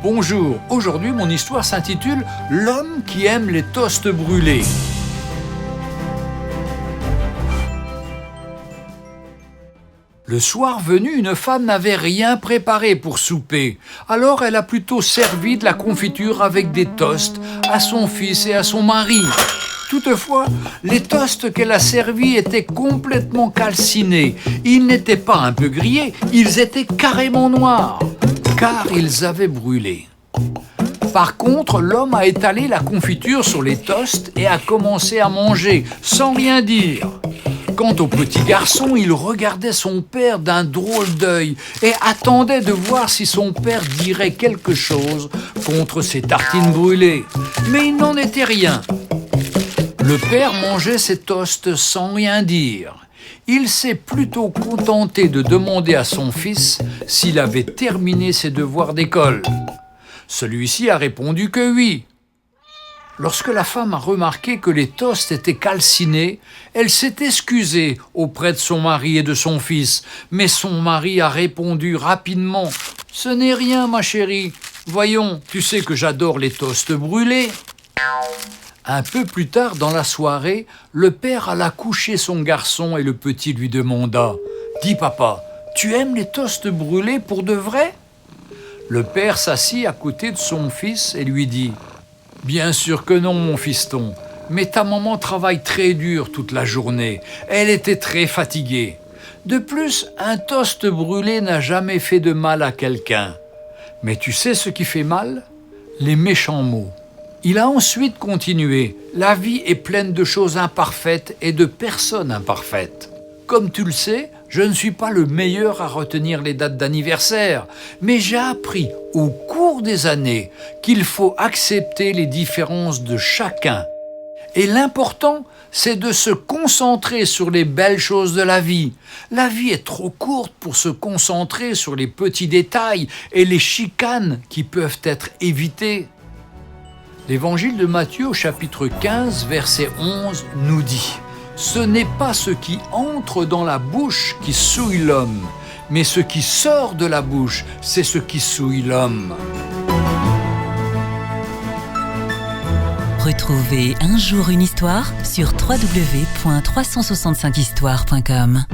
Bonjour, aujourd'hui mon histoire s'intitule « L'homme qui aime les toasts brûlés ». Le soir venu, une femme n'avait rien préparé pour souper. Alors elle a plutôt servi de la confiture avec des toasts à son fils et à son mari. Toutefois, les toasts qu'elle a servis étaient complètement calcinés. Ils n'étaient pas un peu grillés, ils étaient carrément noirs, car ils avaient brûlé. Par contre, l'homme a étalé la confiture sur les toasts et a commencé à manger, sans rien dire. Quant au petit garçon, il regardait son père d'un drôle d'œil et attendait de voir si son père dirait quelque chose contre ses tartines brûlées. Mais il n'en était rien. Le père mangeait ses toasts sans rien dire. Il s'est plutôt contenté de demander à son fils s'il avait terminé ses devoirs d'école. Celui-ci a répondu que oui. Lorsque la femme a remarqué que les toasts étaient calcinés, elle s'est excusée auprès de son mari et de son fils. Mais son mari a répondu rapidement « Ce n'est rien, ma chérie. Voyons, tu sais que j'adore les toasts brûlés. » Un peu plus tard dans la soirée, le père alla coucher son garçon et le petit lui demanda « Dis papa, tu aimes les toasts brûlés pour de vrai ?» Le père s'assit à côté de son fils et lui dit « Bien sûr que non, mon fiston, mais ta maman travaille très dur toute la journée. Elle était très fatiguée. De plus, un toast brûlé n'a jamais fait de mal à quelqu'un. Mais tu sais ce qui fait mal? Les méchants mots. » Il a ensuite continué « La vie est pleine de choses imparfaites et de personnes imparfaites. Comme tu le sais, je ne suis pas le meilleur à retenir les dates d'anniversaire, mais j'ai appris au cours des années qu'il faut accepter les différences de chacun. Et l'important, c'est de se concentrer sur les belles choses de la vie. La vie est trop courte pour se concentrer sur les petits détails et les chicanes qui peuvent être évitées. » L'évangile de Matthieu au chapitre 15, verset 11 nous dit « Ce n'est pas ce qui entre dans la bouche qui souille l'homme, mais ce qui sort de la bouche, c'est ce qui souille l'homme. » Retrouvez Un jour une histoire sur www.365histoire.com.